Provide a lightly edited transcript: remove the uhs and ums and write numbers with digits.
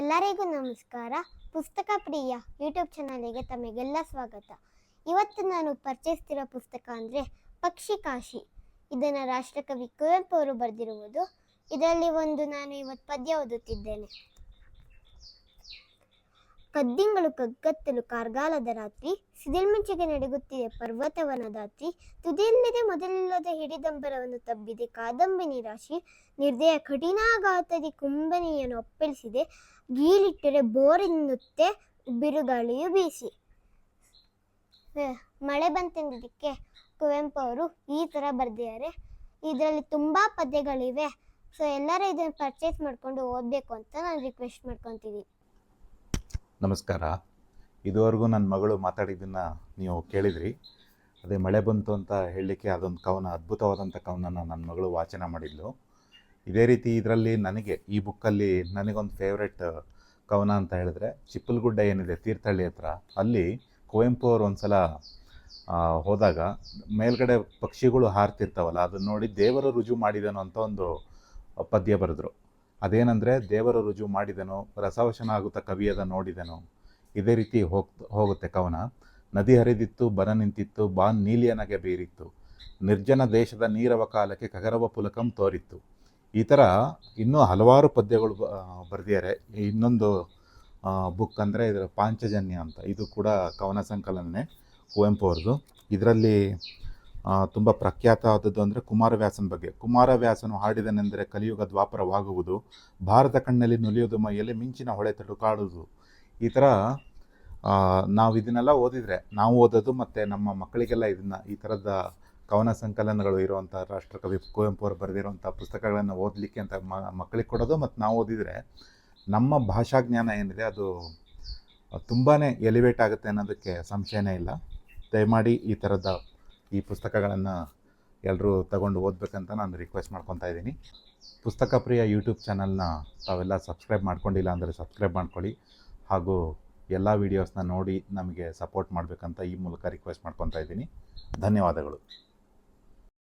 ಎಲ್ಲರಿಗೂ ನಮಸ್ಕಾರ. ಪುಸ್ತಕ ಪ್ರಿಯ ಯೂಟ್ಯೂಬ್ ಚಾನಲ್ಗೆ ತಮಗೆಲ್ಲ ಸ್ವಾಗತ. ಇವತ್ತು ನಾನು ಪರಿಚಯಿಸ್ತಿರೋ ಪುಸ್ತಕ ಅಂದರೆ ಪಕ್ಷಿ ಕಾಶಿ. ಇದನ್ನು ರಾಷ್ಟ್ರಕವಿ ಕುವೆಂಪು ಅವರು ಬರೆದಿರುವುದು. ಇದರಲ್ಲಿ ನಾನು ಇವತ್ತು ಪದ್ಯ ಓದುತ್ತಿದ್ದೇನೆ. ಕದ್ದಿಂಗಳು ಕಗ್ಗತ್ತಲು ಕಾರ್ಗಾಲದ ರಾತ್ರಿ, ಸಿಡಿಲ್ಮಿಂಚಿಗೆ ನಡುಗುತ್ತಿದೆ ಪರ್ವತವನದಾತ್ರಿ, ತುದಿಯಲ್ಲಿದೆ ಮೊದಲಿಲ್ಲದ ಹಿಡಿದಂಬರವನ್ನು ತಬ್ಬಿದೆ ಕಾದಂಬಿನಿ ರಾಶಿ, ನಿರ್ದಯ ಕಠಿಣಾಘಾತದಿ ಕುಂಬನಿಯನ್ನು ಒಪ್ಪಳಿಸಿದೆ, ಗೀಳಿಟ್ಟರೆ ಬೋರೆನ್ನುತ್ತೆ ಬಿರುಗಾಳಿಯು ಬೀಸಿ. ಮಳೆ ಬಂತೆಂದಿದ್ದಕ್ಕೆ ಕುವೆಂಪು ಅವರು ಈ ಥರ ಬರೆದಿದ್ದಾರೆ. ಇದರಲ್ಲಿ ತುಂಬ ಪದ್ಯಗಳಿವೆ. ಸೊ ಎಲ್ಲರೂ ಇದನ್ನು ಪರ್ಚೇಸ್ ಮಾಡಿಕೊಂಡು ಓದಬೇಕು ಅಂತ ನಾನು ರಿಕ್ವೆಸ್ಟ್ ಮಾಡ್ಕೊತೀನಿ. ನಮಸ್ಕಾರ. ಇದುವರೆಗೂ ನನ್ನ ಮಗಳು ಮಾತಾಡಿದ್ದನ್ನು ನೀವು ಕೇಳಿದ್ರಿ. ಅದೇ ಮಳೆ ಬಂತು ಅಂತ ಹೇಳಲಿಕ್ಕೆ ಅದೊಂದು ಕವನ, ಅದ್ಭುತವಾದಂಥ ಕವನನ ನನ್ನ ಮಗಳು ವಾಚನ ಮಾಡಿದ್ಲು. ಇದೇ ರೀತಿ ಇದರಲ್ಲಿ ನನಗೆ ಈ ಬುಕ್ಕಲ್ಲಿ ನನಗೊಂದು ಫೇವ್ರೆಟ್ ಕವನ ಅಂತ ಹೇಳಿದ್ರೆ ಚಿಪ್ಪಲಗುಡ್ಡ ಏನಿದೆ ತೀರ್ಥಹಳ್ಳಿ ಹತ್ರ, ಅಲ್ಲಿ ಕುವೆಂಪು ಅವರು ಒಂದು ಸಲ ಹೋದಾಗ ಮೇಲ್ಗಡೆ ಪಕ್ಷಿಗಳು ಹಾರ್ತಿರ್ತಾವಲ್ಲ, ಅದನ್ನು ನೋಡಿ ದೇವರು ರುಜು ಮಾಡಿದನು ಅಂತ ಒಂದು ಪದ್ಯ ಬರೆದ್ರು. ಅದೇನೆಂದರೆ, ದೇವರು ರುಜು ಮಾಡಿದನು, ರಸವಶನ ಆಗುತ್ತಾ ಕವಿಯದ ನೋಡಿದನು. ಇದೇ ರೀತಿ ಹೋಗುತ್ತೆ ಕವನ. ನದಿ ಹರಿದಿತ್ತು, ಬರ ನಿಂತಿತ್ತು, ಬಾನ್ ನೀಲಿಯ ನಗೆ ಬೀರಿತ್ತು, ನಿರ್ಜನ ದೇಶದ ನೀರವ ಕಾಲಕ್ಕೆ ಕಗರವ ಪುಲಕಂ ತೋರಿತ್ತು. ಈ ಥರ ಇನ್ನೂ ಹಲವಾರು ಪದ್ಯಗಳು ಬರೆದಿದ್ದಾರೆ. ಇನ್ನೊಂದು ಬುಕ್ ಅಂದರೆ ಇದರ ಪಾಂಚಜನ್ಯ ಅಂತ, ಇದು ಕೂಡ ಕವನ ಸಂಕಲನನೇ ಕುವೆಂಪು ಅವ್ರದ್ದು. ಇದರಲ್ಲಿ ತುಂಬ ಪ್ರಖ್ಯಾತ ಆದದ್ದು ಅಂದರೆ ಕುಮಾರವ್ಯಾಸನ ಬಗ್ಗೆ. ಕುಮಾರವ್ಯಾಸನು ಹಾಡಿದನೆಂದರೆ ಕಲಿಯುಗ ದ್ವಾಪರವಾಗುವುದು, ಭಾರತ ಕಣ್ಣಲ್ಲಿ ನುಲಿಯುವುದು, ಮೈಯಲ್ಲಿ ಮಿಂಚಿನ ಹೊಳೆ ತಡುಕಾಡುವುದು. ಈ ಥರ ನಾವು ಇದನ್ನೆಲ್ಲ ಓದಿದರೆ, ನಾವು ಓದೋದು ಮತ್ತು ನಮ್ಮ ಮಕ್ಕಳಿಗೆಲ್ಲ ಈ ಥರದ ಕವನ ಸಂಕಲನಗಳು ಇರುವಂಥ ರಾಷ್ಟ್ರಕವಿ ಕುವೆಂಪು ಅವರು ಬರೆದಿರುವಂಥ ಪುಸ್ತಕಗಳನ್ನು ಓದಲಿಕ್ಕೆ ಅಂತ ಮಕ್ಕಳಿಗೆ ಕೊಡೋದು. ಮತ್ತು ನಾವು ಓದಿದರೆ ನಮ್ಮ ಭಾಷಾಜ್ಞಾನ ಏನಿದೆ ಅದು ತುಂಬಾ ಎಲಿವೇಟ್ ಆಗುತ್ತೆ ಅನ್ನೋದಕ್ಕೆ ಸಂಶಯನೇ ಇಲ್ಲ. ದಯಮಾಡಿ ಈ ಪುಸ್ತಕಗಳನ್ನು ಎಲ್ಲರೂ ತಗೊಂಡು ಓದಬೇಕಂತ ನಾನು ರಿಕ್ವೆಸ್ಟ್ ಮಾಡ್ಕೊತಾ ಇದ್ದೀನಿ. ಪುಸ್ತಕ ಪ್ರಿಯ ಯೂಟ್ಯೂಬ್ ಚಾನಲ್ನ ತಾವೆಲ್ಲ ಸಬ್ಸ್ಕ್ರೈಬ್ ಮಾಡ್ಕೊಂಡಿಲ್ಲ ಅಂದರೆ ಸಬ್ಸ್ಕ್ರೈಬ್ ಮಾಡ್ಕೊಳ್ಳಿ, ಹಾಗೂ ಎಲ್ಲ ವೀಡಿಯೋಸ್ನ ನೋಡಿ ನಮಗೆ ಸಪೋರ್ಟ್ ಮಾಡಬೇಕಂತ ಈ ಮೂಲಕ ರಿಕ್ವೆಸ್ಟ್ ಮಾಡ್ಕೊತಾ ಇದ್ದೀನಿ. ಧನ್ಯವಾದಗಳು.